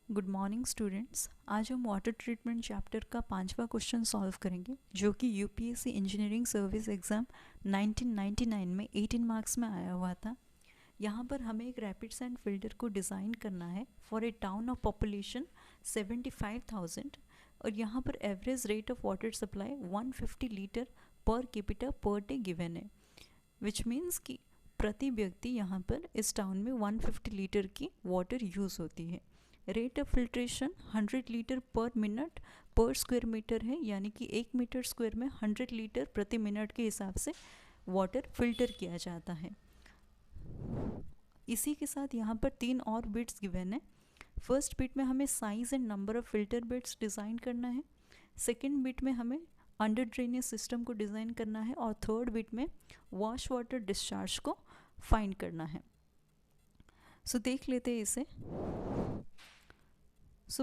Good morning students. आज हम water treatment chapter का 5वां क्वेश्चन सॉल्व करेंगे जो कि यूपीएससी इंजीनियरिंग सर्विस एग्ज़ाम 1999 में 18 मार्क्स में आया हुआ था। यहाँ पर हमें एक रैपिड सैंड फिल्टर को डिज़ाइन करना है for a town of population 75,000 और यहाँ पर average rate of water supply 150 litre per capita per day given है, विच मीन्स कि प्रति व्यक्ति यहाँ पर इस टाउन में 150 लीटर की वाटर यूज़ होती है। रेट ऑफ फिल्ट्रेशन 100 लीटर पर मिनट पर स्क्वायर मीटर है, यानी कि 1 मीटर स्क्वायर में 100 लीटर प्रति मिनट के हिसाब से वाटर फिल्टर किया जाता है। इसी के साथ यहाँ पर 3 और बिट्स गिवन है। फर्स्ट बिट में हमें size and number of filter bits design करना है। सेकेंड बिट में हमें अंडर ड्रेनेज सिस्टम को डिज़ाइन करना है और थर्ड बिट में वॉश वाटर डिस्चार्ज को फाइंड करना है। सो देख लेते हैं इसे।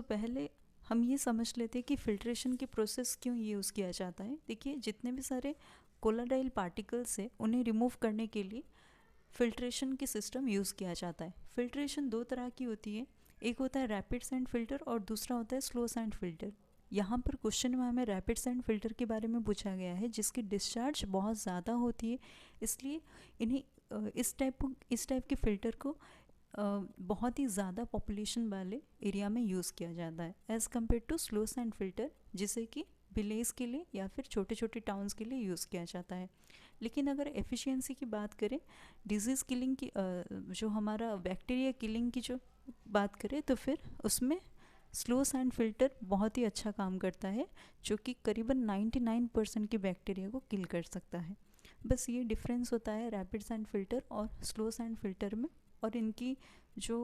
पहले हम ये समझ लेते हैं कि फ़िल्ट्रेशन की प्रोसेस क्यों यूज़ किया जाता है। देखिए, जितने भी सारे कोलाडाइल पार्टिकल्स है उन्हें रिमूव करने के लिए फ़िल्ट्रेशन की सिस्टम यूज़ किया जाता है। फ़िल्ट्रेशन 2 तरह की होती है, एक होता है रैपिड सैंड फिल्टर और दूसरा होता है स्लो सैंड फिल्टर। यहाँ पर क्वेश्चन में हमें रैपिड सैंड फिल्टर के बारे में पूछा गया है जिसकी डिस्चार्ज बहुत ज़्यादा होती है, इसलिए इन्हें इस टाइप के फ़िल्टर को बहुत ही ज़्यादा पॉपुलेशन वाले एरिया में यूज़ किया जाता है as compare to slow sand filter, जिसे कि विलेज के लिए या फिर छोटे छोटे टाउन्स के लिए यूज़ किया जाता है। लेकिन अगर एफिशिएंसी की बात करें, डिजीज़ किलिंग की जो हमारा बैक्टीरिया किलिंग की जो बात करें, तो फिर उसमें स्लो सैंड फिल्टर बहुत ही अच्छा काम करता है, जो कि करीबन 99% के बैक्टीरिया को किल कर सकता है। बस ये डिफरेंस होता है रैपिड सैंड फिल्टर और स्लो सैंड फिल्टर में, और इनकी जो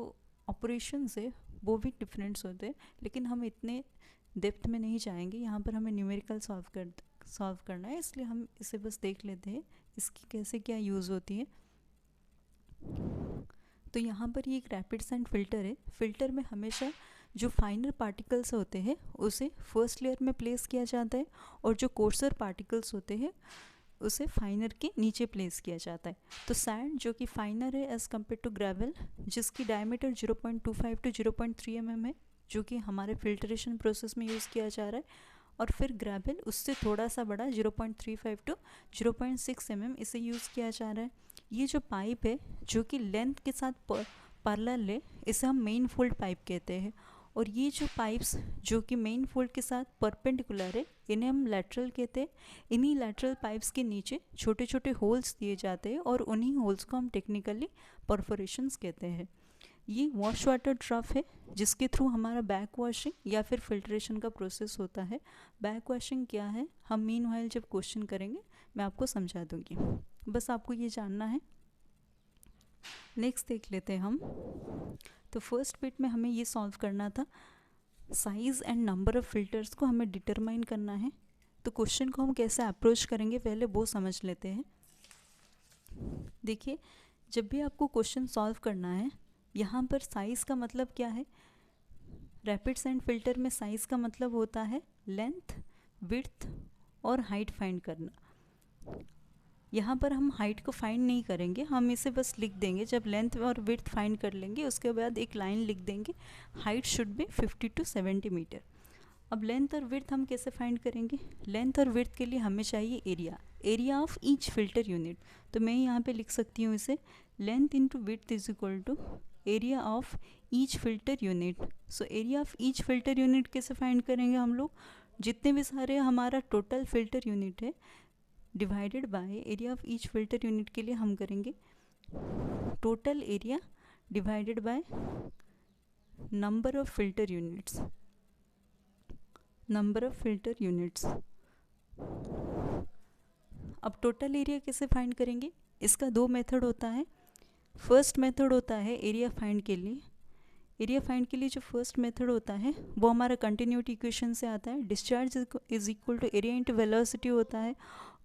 ऑपरेशंस है वो भी डिफरेंट्स होते हैं, लेकिन हम इतने डेप्थ में नहीं जाएंगे। यहाँ पर हमें न्यूमेरिकल सॉल्व करना है, इसलिए हम इसे बस देख लेते हैं इसकी कैसे क्या यूज़ होती है। तो यहाँ पर ये एक रैपिड सैंड फिल्टर है। फिल्टर में हमेशा जो फाइनर पार्टिकल्स होते हैं उसे फर्स्ट लेयर में प्लेस किया जाता है और जो कोर्सर पार्टिकल्स होते हैं उसे फाइनर के नीचे प्लेस किया जाता है। तो सैंड जो कि फाइनर है एज़ कम्पेयर टू ग्रेवल, जिसकी डायमीटर 0.25 टू 0.3 mm है, जो कि हमारे फिल्ट्रेशन प्रोसेस में यूज़ किया जा रहा है, और फिर ग्रेवल उससे थोड़ा सा बड़ा 0.35 टू 0.6 mm इसे यूज़ किया जा रहा है। ये जो पाइप है जो कि लेंथ के साथ पैरेलल है, इसे हम मेन फोल्ड पाइप कहते हैं, और ये जो पाइप्स जो कि मेन फोल्ड के साथ परपेंडिकुलर है इन्हें हम लैटरल कहते हैं। इन्हीं लैटरल पाइप्स के नीचे छोटे छोटे होल्स दिए जाते हैं और उन्हीं होल्स को हम टेक्निकली परफोरेशंस कहते हैं। ये वॉश वाटर ट्रफ है जिसके थ्रू हमारा बैक वॉशिंग या फिर फिल्ट्रेशन का प्रोसेस होता है। बैक वॉशिंग क्या है, हम मीनवाइल जब क्वेश्चन करेंगे मैं आपको समझा दूंगी, बस आपको ये जानना है। नेक्स्ट देख लेते हैं हम। तो फर्स्ट बिट में हमें ये सॉल्व करना था, size and number of filters को हमें डिटरमाइन करना है। तो क्वेश्चन को हम कैसे अप्रोच करेंगे पहले वो समझ लेते हैं। देखिए, जब भी आपको क्वेश्चन सॉल्व करना है, यहाँ पर साइज़ का मतलब क्या है। रैपिड सैंड फिल्टर में साइज़ का मतलब होता है लेंथ, विड्थ और हाइट फाइंड करना। यहाँ पर हम हाइट को फाइंड नहीं करेंगे, हम इसे बस लिख देंगे। जब लेंथ और विड्थ फाइंड कर लेंगे उसके बाद एक लाइन लिख देंगे, height should be 50 to 70 metre. अब लेंथ और विड्थ हम कैसे फाइंड करेंगे। लेंथ और विड्थ के लिए हमें चाहिए area of each filter unit. तो मैं यहाँ पे लिख सकती हूँ इसे, length into width is equal to area of each filter unit. So area of each filter unit कैसे फाइंड करेंगे हम लोग, जितने भी सारे हमारा टोटल फिल्टर यूनिट है divided by area of each filter unit के लिए हम करेंगे total area divided by number of filter units. अब टोटल एरिया कैसे फाइंड करेंगे, इसका 2 मेथड होता है। फर्स्ट मेथड होता है एरिया फाइंड के लिए। एरिया फाइंड के लिए जो फर्स्ट मेथड होता है वो हमारा कंटिन्यूटी इक्वेशन से आता है। Discharge is equal to area into velocity होता है,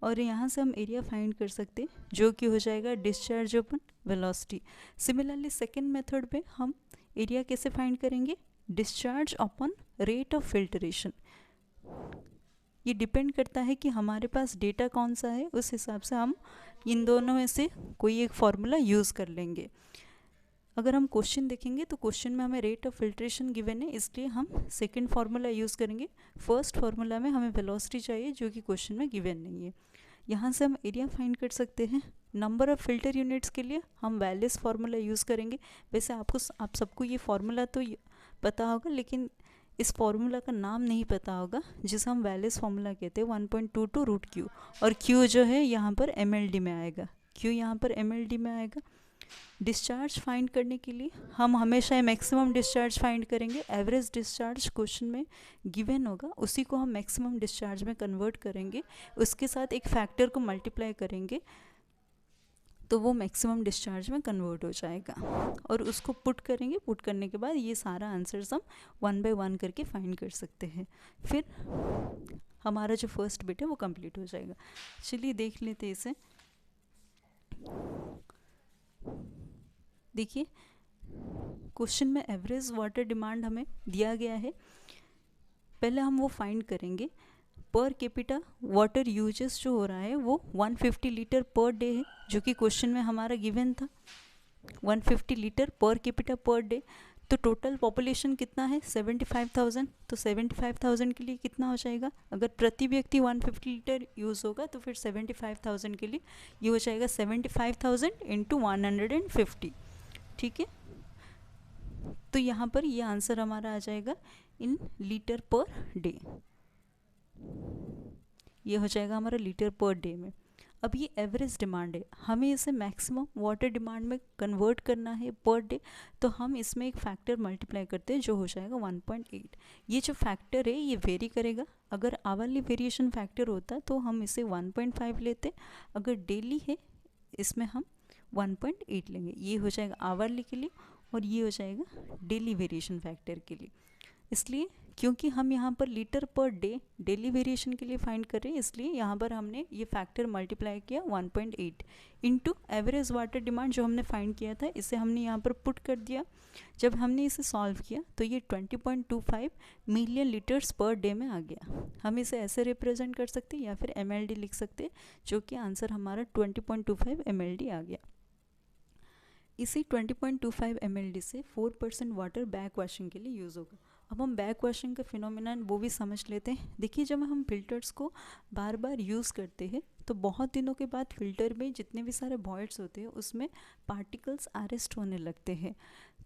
और यहाँ से हम एरिया फाइंड कर सकते हैं जो कि हो जाएगा डिस्चार्ज अपन वेलोसिटी। सिमिलरली सेकेंड मेथड में हम एरिया कैसे फाइंड करेंगे, discharge upon rate of filtration. ये डिपेंड करता है कि हमारे पास डेटा कौन सा है, उस हिसाब से हम इन दोनों में से कोई एक फॉर्मूला यूज़ कर लेंगे। अगर हम क्वेश्चन देखेंगे तो क्वेश्चन में हमें रेट ऑफ फिल्ट्रेशन गिवन है, इसलिए हम सेकंड फार्मूला यूज़ करेंगे। फर्स्ट फार्मूला में हमें वेलोसिटी चाहिए जो कि क्वेश्चन में गिवन नहीं है। यहाँ से हम एरिया फाइंड कर सकते हैं। नंबर ऑफ़ फिल्टर यूनिट्स के लिए हम वैलेस फार्मूला यूज़ करेंगे। वैसे आप सबको ये फार्मूला तो पता होगा, लेकिन इस फार्मूला का नाम नहीं पता होगा जिसे हम वैलेस फार्मूला कहते हैं, 1.22 रूट क्यू। और क्यू जो है यहाँ पर mld में आएगा, क्यू यहाँ पर mld में आएगा। डिस्चार्ज फाइंड करने के लिए हम हमेशा मैक्सिमम डिस्चार्ज फाइंड करेंगे। एवरेज डिस्चार्ज क्वेश्चन में गिवन होगा, उसी को हम मैक्सिमम डिस्चार्ज में कन्वर्ट करेंगे, उसके साथ एक फैक्टर को मल्टीप्लाई करेंगे तो वो मैक्सिमम डिस्चार्ज में कन्वर्ट हो जाएगा और उसको पुट करेंगे। पुट करने के बाद ये सारा आंसर्स हम 1 बाय 1 करके फाइंड कर सकते हैं। फिर हमारा जो फर्स्ट बिट है वो कंप्लीट हो जाएगा। चलिए देख लेते हैं इसे। देखिए क्वेश्चन में एवरेज वाटर डिमांड हमें दिया गया है। पहले हम वो फाइंड करेंगे। पर कैपिटा वाटर यूजेस जो हो रहा है वो 150 लीटर पर डे है, जो कि क्वेश्चन में हमारा गिवन था 150 litre per capita per day. तो टोटल पॉपुलेशन कितना है 75,000। तो 75,000 के लिए कितना हो जाएगा, अगर प्रति व्यक्ति 150 लीटर यूज़ होगा तो फिर 75,000 के लिए ये हो जाएगा 75,000 इंटू 150। ठीक है, तो यहाँ पर ये आंसर हमारा आ जाएगा इन लीटर पर डे। ये हो जाएगा हमारा लीटर पर डे में। अब ये एवरेज डिमांड है, हमें इसे मैक्सिमम वाटर डिमांड में कन्वर्ट करना है पर डे, तो हम इसमें एक फैक्टर मल्टीप्लाई करते हैं जो हो जाएगा 1.8। ये जो फैक्टर है ये वेरी करेगा। अगर आवरली वेरिएशन फैक्टर होता तो हम इसे 1.5 लेते, अगर डेली है इसमें हम 1.8 लेंगे। ये हो जाएगा आवरली के लिए और ये हो जाएगा डेली वेरिएशन फैक्टर के लिए। इसलिए क्योंकि हम यहाँ पर litre per day daily variation के लिए फाइंड कर रहे हैं, इसलिए यहाँ पर हमने ये फैक्टर मल्टीप्लाई किया 1.8 इंटू एवरेज वाटर डिमांड जो हमने फाइंड किया था, इसे हमने यहाँ पर पुट कर दिया। जब हमने इसे सॉल्व किया तो ये 20.25 मिलियन लीटर्स पर डे में आ गया। हम इसे ऐसे रिप्रेजेंट कर सकते हैं या फिर mld लिख सकते हैं, जो कि आंसर हमारा 20.25 mld आ गया। इसी 20.25 mld से 4% वाटर बैक वॉशिंग के लिए यूज़ होगा। अब हम बैक वॉशिंग का फिनोमिनन वो भी समझ लेते हैं। देखिए जब हम फिल्टर्स को बार बार यूज़ करते हैं तो बहुत दिनों के बाद फिल्टर में जितने भी सारे वॉइड्स होते हैं उसमें पार्टिकल्स अरेस्ट होने लगते हैं,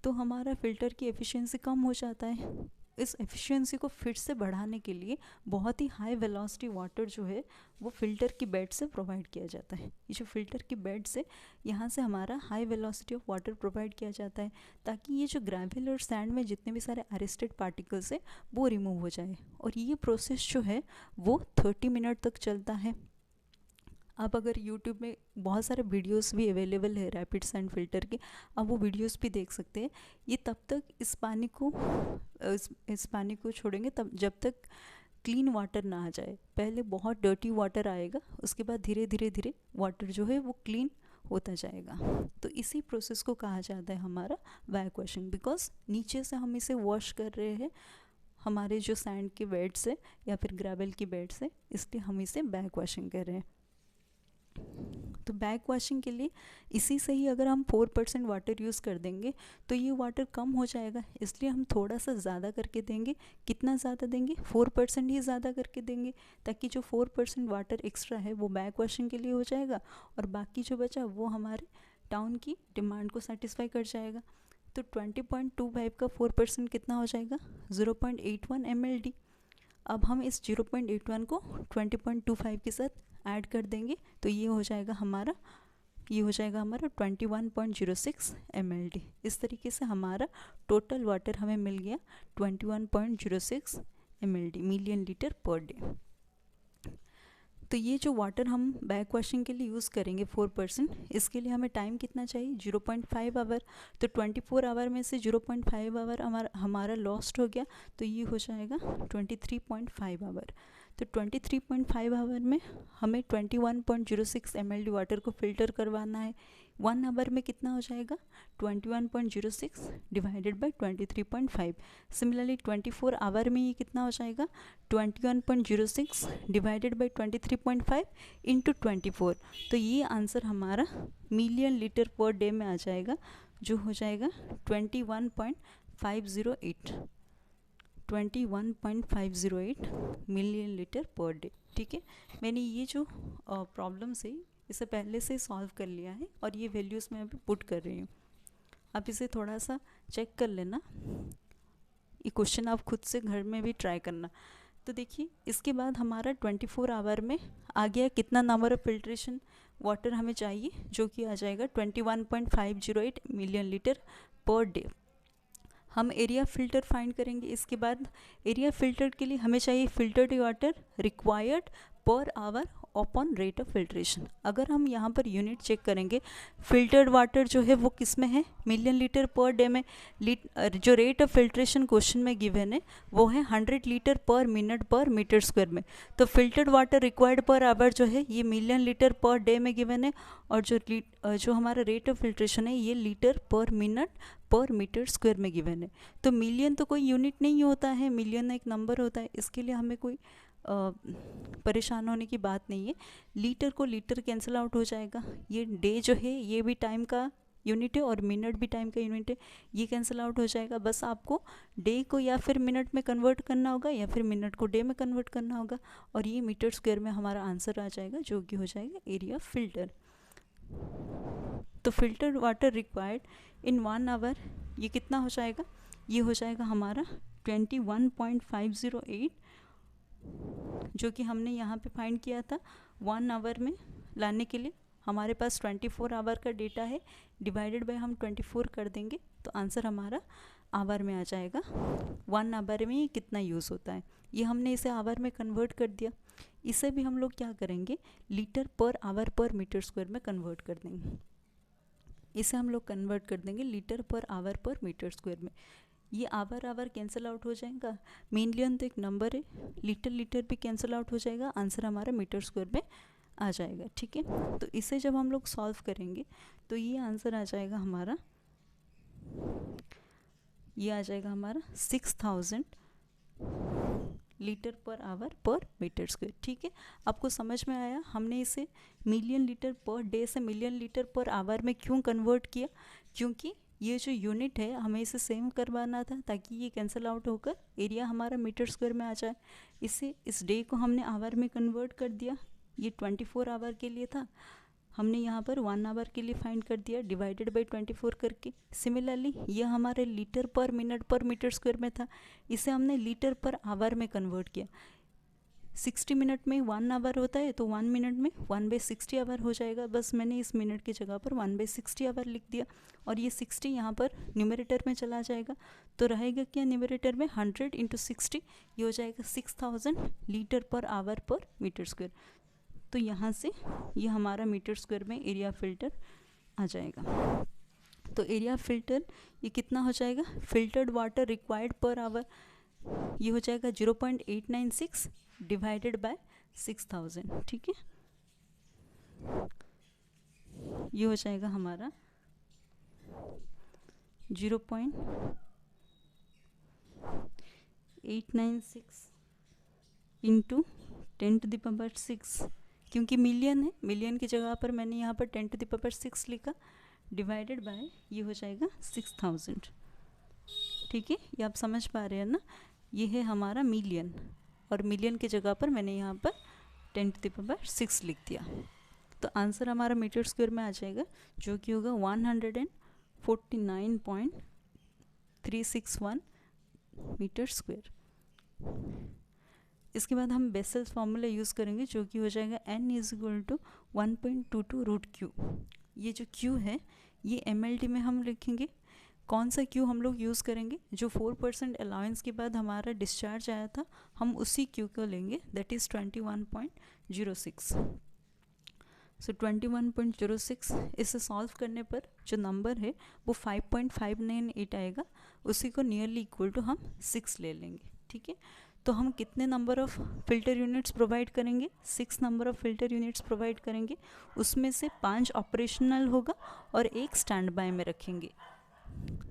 तो हमारा फ़िल्टर की एफिशिएंसी कम हो जाता है। इस एफिशिएंसी को फिर से बढ़ाने के लिए बहुत ही हाई वेलोसिटी वाटर जो है वो फ़िल्टर की बेड से प्रोवाइड किया जाता है। ये जो फ़िल्टर की बेड से यहाँ से हमारा high velocity of water provide किया जाता है, ताकि ये जो ग्रेवल और सैंड में जितने भी सारे अरेस्टेड पार्टिकल्स है वो रिमूव हो जाए। और ये प्रोसेस जो है वो 30 मिनट तक चलता है। आप अगर YouTube में बहुत सारे वीडियोस भी अवेलेबल है रैपिड सैंड फिल्टर के, आप वो वीडियोस भी देख सकते हैं। ये तब तक इस पानी को छोड़ेंगे तब जब तक क्लीन वाटर ना आ जाए। पहले बहुत डर्टी वाटर आएगा, उसके बाद धीरे धीरे वाटर जो है वो क्लीन होता जाएगा। तो इसी प्रोसेस को कहा जाता है हमारा बैक वॉशिंग, बिकॉज नीचे से हम इसे वॉश कर रहे हैं हमारे जो सैंड के बेड से या फिर ग्रेवल की बेड से, इसलिए हम इसे बैक वॉशिंग कर रहे हैं। तो बैक वॉशिंग के लिए इसी से ही अगर हम 4% वाटर यूज़ कर देंगे तो ये वाटर कम हो जाएगा, इसलिए हम थोड़ा सा ज़्यादा करके देंगे। कितना ज़्यादा देंगे, 4% ही ज़्यादा करके देंगे, ताकि जो 4% वाटर एक्स्ट्रा है वो बैक वॉशिंग के लिए हो जाएगा और बाकी जो बचा वो हमारे टाउन की डिमांड को सेटिस्फाई कर जाएगा। तो 20.25 का 4% कितना हो जाएगा, 0.81 mld। अब हम इस 0.81 को 20.25 के साथ ऐड कर देंगे तो ये हो जाएगा हमारा 21.06 mld। इस तरीके से हमारा टोटल वाटर हमें मिल गया 21.06 mld million litre per day. तो ये जो वाटर हम बैक वॉशिंग के लिए यूज़ करेंगे 4%, इसके लिए हमें टाइम कितना चाहिए, 0.5 आवर। तो 24 आवर में से 0.5 आवर हमारा लॉस्ट हो गया, तो ये हो जाएगा 23.5 आवर। तो 23.5 आवर में हमें 21.06 mld वाटर को फ़िल्टर करवाना है। 1 आवर में कितना हो जाएगा, 21.06 डिवाइडेड बाई 23.5। सिमिलरली 24 आवर में ये कितना हो जाएगा, 21.06 डिवाइडेड बाई 23.5 इंटू 24। तो ये आंसर हमारा मिलियन लीटर पर डे में आ जाएगा। जो हो जाएगा 21.508 मिलियन लीटर पर डे। ठीक है, मैंने ये जो प्रॉब्लम्स है इसे पहले से सॉल्व कर लिया है और ये वैल्यूज़ मैं अभी पुट कर रही हूँ। आप इसे थोड़ा सा चेक कर लेना, ये क्वेश्चन आप खुद से घर में भी ट्राई करना। तो देखिए इसके बाद हमारा 24 आवर में आ गया कितना नंबर ऑफ फिल्ट्रेशन वाटर हमें चाहिए, जो कि आ जाएगा 21.508 मिलियन लीटर पर डे। हम एरिया फ़िल्टर फाइंड करेंगे। इसके बाद एरिया फ़िल्टर के लिए हमें चाहिए filtered water required per hour upon rate of filtration. अगर हम यहाँ पर यूनिट चेक करेंगे, फिल्टर्ड वाटर जो है वो किस में है, मिलियन लीटर पर डे में। जो रेट ऑफ फिल्ट्रेशन क्वेश्चन में गिवन है वो है 100 लीटर पर मिनट पर मीटर स्क्वायर में। तो filtered water required per hour जो है ये मिलियन लीटर पर डे में गिवन है, और जो हमारा रेट ऑफ फिल्ट्रेशन है ये लीटर पर मिनट पर मीटर स्क्वायर में गिवन है। तो मिलियन तो कोई यूनिट नहीं होता है, मिलियन एक नंबर होता है, इसके लिए हमें कोई परेशान होने की बात नहीं है। लीटर को लीटर कैंसिल आउट हो जाएगा, ये डे जो है ये भी टाइम का यूनिट है और मिनट भी टाइम का यूनिट है, ये कैंसिल आउट हो जाएगा। बस आपको डे को या फिर मिनट में कन्वर्ट करना होगा या फिर मिनट को डे में कन्वर्ट करना होगा, और ये मीटर स्क्वायर में हमारा आंसर आ जाएगा, जो कि हो जाएगा एरिया फिल्टर। तो filter water required in 1 hour ये कितना हो जाएगा, ये हो जाएगा हमारा 21.508, जो कि हमने यहाँ पे फाइंड किया था 1 आवर में लाने के लिए। हमारे पास 24 आवर का डेटा है, डिवाइडेड बाय हम 24 कर देंगे तो आंसर हमारा आवर में आ जाएगा। 1 आवर में ये कितना यूज़ होता है, ये हमने इसे आवर में कन्वर्ट कर दिया। इसे भी हम लोग क्या करेंगे, लीटर पर आवर पर मीटर स्क्वायर में कन्वर्ट कर देंगे। इसे हम लोग कन्वर्ट कर देंगे लीटर पर आवर पर मीटर स्क्वायर में। ये आवर कैंसिल आउट हो जाएगा, मिलियन तो एक नंबर है, लीटर भी कैंसिल आउट हो जाएगा, आंसर हमारा मीटर स्क्वायर में आ जाएगा। ठीक है, तो इसे जब हम लोग सॉल्व करेंगे तो ये आंसर आ जाएगा हमारा, ये आ जाएगा हमारा 6000 लीटर पर आवर पर मीटर स्क्वायर। ठीक है, आपको समझ में आया हमने इसे मिलियन लीटर पर डे से मिलियन लीटर पर आवर में क्यों कन्वर्ट किया, क्योंकि ये जो यूनिट है हमें इसे सेम करवाना था ताकि ये कैंसिल आउट होकर एरिया हमारा मीटर स्क्वायर में आ जाए। इस डे को हमने आवर में कन्वर्ट कर दिया, ये 24 आवर के लिए था, हमने यहाँ पर 1 आवर के लिए फाइंड कर दिया डिवाइडेड बाय 24 करके। सिमिलरली ये हमारे लीटर पर मिनट पर मीटर स्क्वायर में था, इसे हमने लीटर पर आवर में कन्वर्ट किया। 60 मिनट में 1 आवर होता है, तो 1 मिनट में 1/60 आवर हो जाएगा। बस मैंने इस मिनट की जगह पर 1/60 आवर लिख दिया, और ये 60 यहाँ पर न्यूमरेटर में चला जाएगा, तो रहेगा क्या न्यूमरेटर में 100 × 60, ये हो जाएगा 6000 लीटर पर आवर पर मीटर स्क्वायर। तो यहाँ से ये हमारा मीटर स्क्वायर में एरिया फ़िल्टर आ जाएगा। तो एरिया फ़िल्टर ये कितना हो जाएगा, filtered water required per hour ये हो जाएगा 0.896 डिवाइडेड बाय 6000। ठीक है, ये हो जाएगा हमारा 0.896 इंटू 10⁻⁶, क्योंकि मिलियन है, मिलियन की जगह पर मैंने यहाँ पर 10⁻⁶ लिखा, डिवाइडेड बाय ये हो जाएगा 6000। ठीक है, ये आप समझ पा रहे हैं ना, ये है हमारा मिलियन, और मिलियन की जगह पर मैंने यहाँ पर 10⁻⁶ लिख दिया। तो आंसर हमारा मीटर स्क्वायर में आ जाएगा, जो कि होगा 149.361 मीटर स्क्वायर। इसके बाद हम बेसल्स फार्मूला यूज़ करेंगे, जो कि हो जाएगा n = 1.22√Q। ये जो Q है ये mLD में हम लिखेंगे। कौन सा Q हम लोग यूज़ करेंगे, जो 4% अलाउंस के बाद हमारा डिस्चार्ज आया था, हम उसी Q को लेंगे, दैट इज़ 21.06। सो 21.06 इसे सॉल्व करने पर जो नंबर है वो 5.598 आएगा, उसी को नियरली इक्वल टू हम 6 ले लेंगे। ठीक है, तो हम कितने number of filter units provide करेंगे, 6 number of filter units provide करेंगे, उसमें से 5 ऑपरेशनल होगा और 1 स्टैंड बाय में रखेंगे।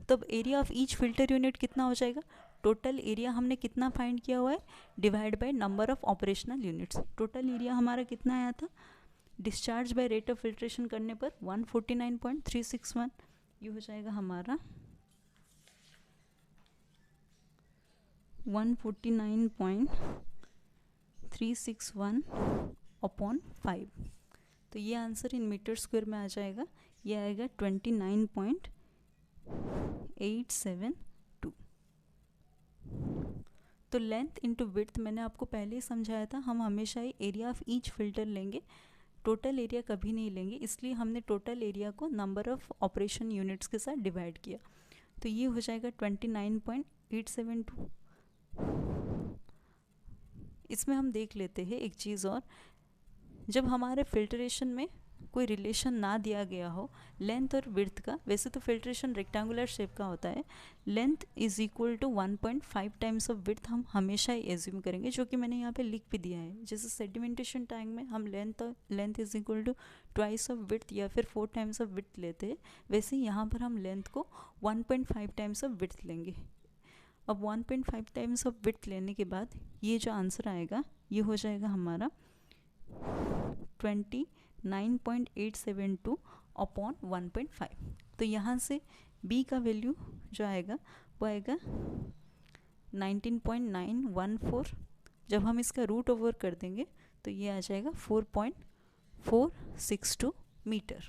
तब area of each filter unit कितना हो जाएगा, टोटल एरिया हमने कितना फाइंड किया हुआ है, divide by number of operational units. Total area हमारा कितना आया था, discharge by rate of filtration करने पर 149.361, ये हो जाएगा हमारा 149.361 अपॉन 5। तो ये आंसर इन मीटर स्क्वायर में आ जाएगा, ये आएगा 29.872। तो लेंथ इंटू विड्थ मैंने आपको पहले ही समझाया था, हम हमेशा ही एरिया ऑफ ईच फिल्टर लेंगे, टोटल एरिया कभी नहीं लेंगे, इसलिए हमने टोटल एरिया को नंबर ऑफ ऑपरेशन यूनिट्स के साथ डिवाइड किया। तो ये हो जाएगा 29.872। इसमें हम देख लेते हैं एक चीज़ और, जब हमारे फिल्ट्रेशन में कोई रिलेशन ना दिया गया हो लेंथ और विड्थ का, वैसे तो फिल्ट्रेशन रेक्टेंगुलर शेप का होता है, length is equal to 1.5 times of width हम हमेशा ही एज्यूम करेंगे, जो कि मैंने यहाँ पे लिख भी दिया है। जैसे सेडिमेंटेशन टाइम में हम length is equal to twice of width या फिर 4 टाइम्स ऑफ विड्थ लेते हैं, वैसे यहाँ पर हम लेंथ को 1.5 टाइम्स ऑफ विड्थ लेंगे। अब 1.5 टाइम्स ऑफ विड्थ लेने के बाद ये जो आंसर आएगा ये हो जाएगा हमारा 29.872 अपॉन 1.5। तो यहाँ से b का वैल्यू जो आएगा वो आएगा 19.914। जब हम इसका रूट ओवर कर देंगे तो ये आ जाएगा 4.462 मीटर।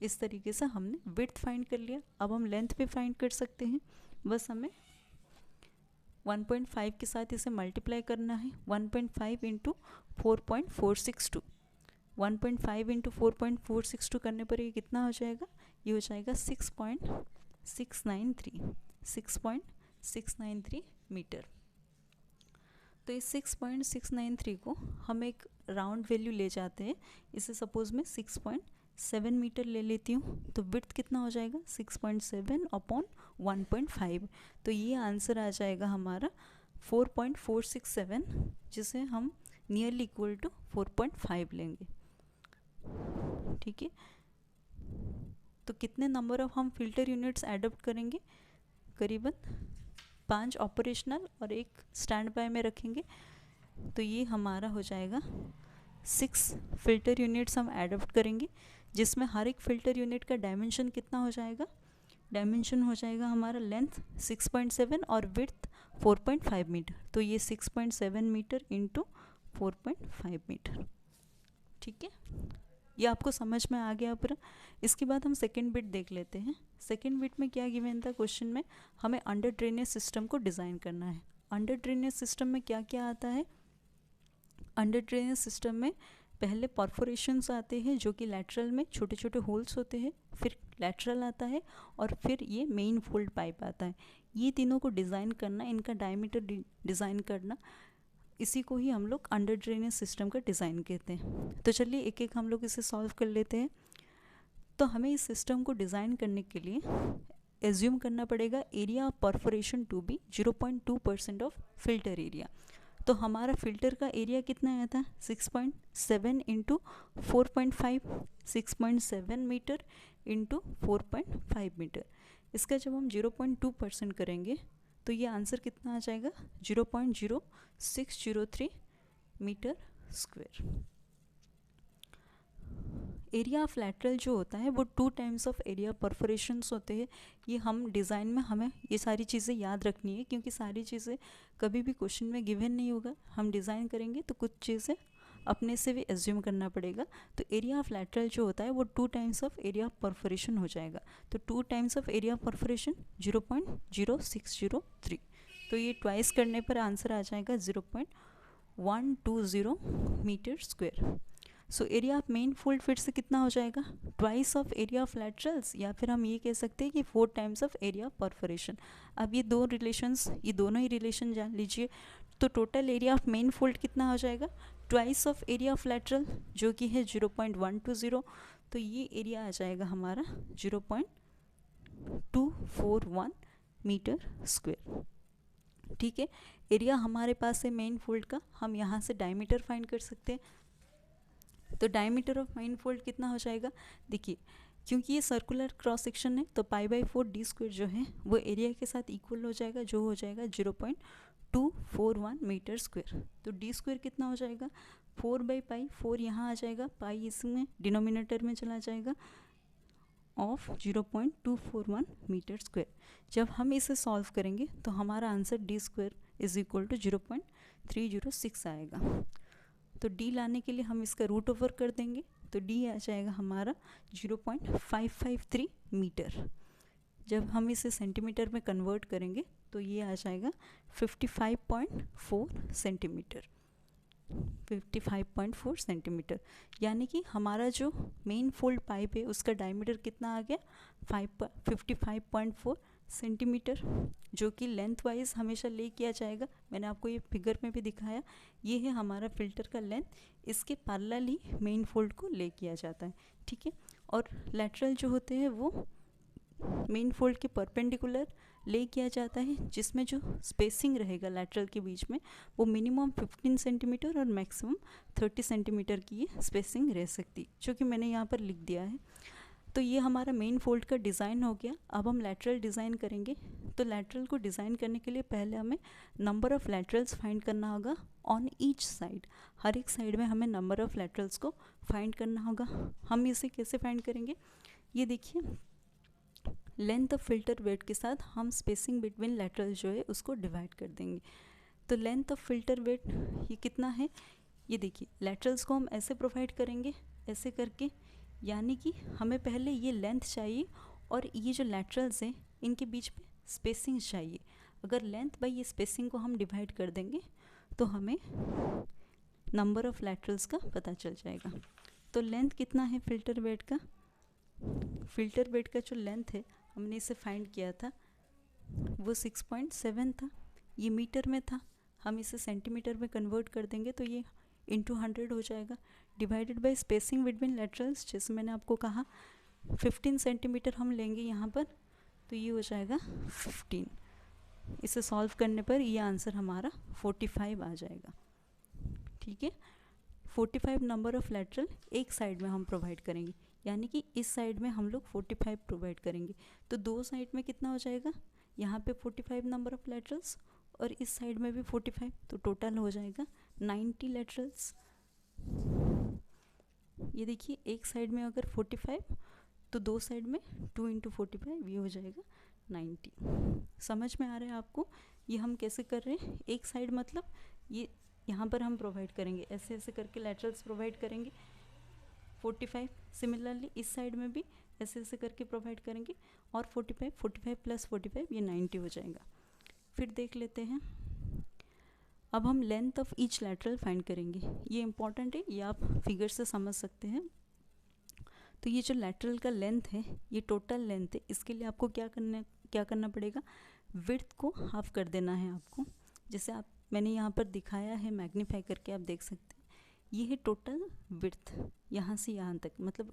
इस तरीके से हमने विड्थ फाइंड कर लिया। अब हम लेंथ भी फाइंड कर सकते हैं, बस हमें 1.5 के साथ इसे मल्टीप्लाई करना है। 1.5 इंटू 4.462, 1.5 इंटू 4.462 करने पर ये कितना हो जाएगा, ये हो जाएगा 6.693 मीटर। तो इस 6.693 को हम एक राउंड वैल्यू ले जाते हैं, इसे सपोज मैं 6.7 मीटर ले लेती हूँ, तो विड्थ कितना हो जाएगा 6.7 अपॉन 1.5। तो ये आंसर आ जाएगा हमारा 4.467, जिसे हम नियरली इक्वल टू 4.5 लेंगे। ठीक है, तो कितने नंबर ऑफ हम फिल्टर यूनिट्स एडॉप्ट करेंगे, करीबन 5 ऑपरेशनल और एक स्टैंड बाय में रखेंगे। तो ये हमारा हो जाएगा 6 फिल्टर यूनिट्स हम एडॉप्ट करेंगे, जिसमें हर एक फिल्टर यूनिट का डायमेंशन कितना हो जाएगा, डायमेंशन हो जाएगा हमारा लेंथ 6.7 और विड्थ 4.5 मीटर। तो ये 6.7 मीटर इंटू 4.5 मीटर। ठीक है, ये आपको समझ में आ गया पूरा। इसके बाद हम सेकेंड बिट देख लेते हैं। सेकेंड बिट में क्या गिवन था क्वेश्चन में, हमें अंडर ड्रेनेज सिस्टम को डिज़ाइन करना है। अंडर ड्रेनेज सिस्टम में क्या क्या आता है, अंडर ड्रेनेज सिस्टम में पहले परफोरेशंस आते हैं जो कि लैटरल में छोटे छोटे होल्स होते हैं, फिर लैटरल आता है और फिर ये मेन फोल्ड पाइप आता है। ये तीनों को डिज़ाइन करना, इनका डायमीटर डिज़ाइन करना, इसी को ही हम लोग अंडर ड्रेनेज सिस्टम का डिज़ाइन कहते हैं। तो चलिए एक एक हम लोग इसे सॉल्व कर लेते हैं। तो हमें इस सिस्टम को डिज़ाइन करने के लिए एज्यूम करना पड़ेगा area of perforation to be 0.2% of filter area. तो हमारा फिल्टर का एरिया कितना आया था 6.7 इंटू 4.5, 6.7 मीटर इंटू 4.5 मीटर। इसका जब हम 0.2% करेंगे तो ये आंसर कितना आ जाएगा 0.0603 metre square. Area of lateral जो होता है वो 2 टाइम्स ऑफ एरिया परफोरेशंस होते हैं। ये हम डिज़ाइन में हमें ये सारी चीज़ें याद रखनी है, क्योंकि सारी चीज़ें कभी भी क्वेश्चन में गिवन नहीं होगा। हम डिज़ाइन करेंगे तो कुछ चीज़ें अपने से भी एज्यूम करना पड़ेगा। तो एरिया ऑफ लैटरल जो होता है वो 2 times of area of perforation हो जाएगा। तो 2 times of area of perforation 0.0603। तो ये ट्वाइस करने पर आंसर आ जाएगा 0.120 metre square. So area of manifold फिर से कितना हो जाएगा, twice of area of laterals, या फिर हम ये कह सकते हैं कि 4 times of area of perforation. अब ये दो रिलेशंस, ये दोनों ही रिलेशन जान लीजिए। तो total area of main fold कितना हो जाएगा, twice of area of lateral जो कि है 0.120। तो ये एरिया आ जाएगा हमारा 0.241 मीटर स्क्वायर। ठीक है, एरिया हमारे पास है मेन फोल्ड का, हम यहाँ से डायमीटर फाइंड कर सकते हैं। तो डायमीटर ऑफ मेन फोल्ड कितना हो जाएगा, देखिए क्योंकि ये सर्कुलर क्रॉस सेक्शन है तो π/4 d स्क्वायर जो है वो एरिया के साथ इक्वल हो जाएगा, जो हो जाएगा 0.241 मीटर स्क्वायर। तो d स्क्वायर कितना हो जाएगा 4/π, 4 यहाँ आ जाएगा, पाई इसमें डिनोमिनेटर में चला जाएगा ऑफ 0.241 मीटर स्क्वायर। जब हम इसे सॉल्व करेंगे तो हमारा answer D square is equal to 0.306 आएगा। तो डी लाने के लिए हम इसका रूट ओवर कर देंगे, तो डी आ जाएगा हमारा 0.553 मीटर। जब हम इसे सेंटीमीटर में कन्वर्ट करेंगे तो ये आ जाएगा 55.4 सेंटीमीटर, 55.4 सेंटीमीटर। यानी कि हमारा जो मेन फोल्ड पाइप है उसका डायमीटर कितना आ गया 55.4 सेंटीमीटर, जो कि लेंथ वाइज हमेशा ले किया जाएगा। मैंने आपको ये फिगर में भी दिखाया, ये है हमारा फिल्टर का लेंथ, इसके पैरेलल ही मेन फोल्ड को ले किया जाता है, ठीक है। और लेटरल जो होते हैं वो मेन फोल्ड के परपेंडिकुलर ले किया जाता है, जिसमें जो स्पेसिंग रहेगा लेटरल के बीच में वो मिनिमम 15 सेंटीमीटर और मैक्सिमम 30 सेंटीमीटर की ये स्पेसिंग रह सकती, जो कि मैंने यहाँ पर लिख दिया है। तो ये हमारा मेन फोल्ड का डिज़ाइन हो गया। अब हम लेटरल डिज़ाइन करेंगे। तो लेटरल को डिज़ाइन करने के लिए पहले हमें नंबर ऑफ़ लेटरल्स फाइंड करना होगा ऑन ईच साइड। हर एक साइड में हमें नंबर ऑफ़ लेटरल्स को फाइंड करना होगा। हम इसे कैसे फाइंड करेंगे, ये देखिए, लेंथ ऑफ फिल्टर वेट के साथ हम स्पेसिंग बिटवीन लेटरल जो है उसको डिवाइड कर देंगे। तो लेंथ ऑफ फिल्टर वेट ये कितना है, ये देखिए, लेटरल्स को हम ऐसे प्रोवाइड करेंगे, ऐसे करके, यानी कि हमें पहले ये लेंथ चाहिए और ये जो लेटरल्स हैं इनके बीच में स्पेसिंग चाहिए। अगर लेंथ बाई ये स्पेसिंग को हम डिवाइड कर देंगे तो हमें नंबर ऑफ़ लेटरल्स का पता चल जाएगा। तो लेंथ कितना है फिल्टर वेट का, फिल्टर वेट का जो लेंथ है हमने इसे फाइंड किया था वो 6.7 था, ये मीटर में था। हम इसे सेंटीमीटर में कन्वर्ट कर देंगे तो ये इंटू 100 हो जाएगा, divided by spacing between laterals, जैसे मैंने आपको कहा 15 सेंटीमीटर हम लेंगे यहाँ पर, तो ये हो जाएगा 15। इसे सॉल्व करने पर ये आंसर हमारा 45 आ जाएगा, ठीक है। 45 नंबर ऑफ़ लेटरल एक साइड में हम प्रोवाइड करेंगे, यानी कि इस साइड में हम लोग 45 प्रोवाइड करेंगे। तो दो साइड में कितना हो जाएगा, यहाँ पे 45 नंबर ऑफ़ लेटरल्स और इस साइड में भी 45, तो टोटल हो जाएगा 90 लेटरल्स। ये देखिए, एक साइड में अगर 45 तो दो साइड में 2 इंटू 45, ये हो जाएगा 90। समझ में आ रहा है आपको ये हम कैसे कर रहे हैं। एक साइड मतलब ये यहाँ पर हम प्रोवाइड करेंगे, ऐसे ऐसे करके लेटरल्स प्रोवाइड करेंगे 45, सिमिलरली इस साइड में भी ऐसे ऐसे करके प्रोवाइड करेंगे और 45 प्लस 45 ये 90 हो जाएगा। फिर देख लेते हैं, अब हम length of each lateral find करेंगे। ये इंपॉर्टेंट है, ये आप फिगर से समझ सकते हैं। तो ये जो लेटरल का लेंथ है ये टोटल लेंथ है, इसके लिए आपको क्या करना पड़ेगा, विड्थ को हाफ कर देना है आपको। जैसे मैंने यहाँ पर दिखाया है, मैग्नीफाई करके आप देख सकते हैं। ये है टोटल विड्थ, यहाँ से यहाँ तक, मतलब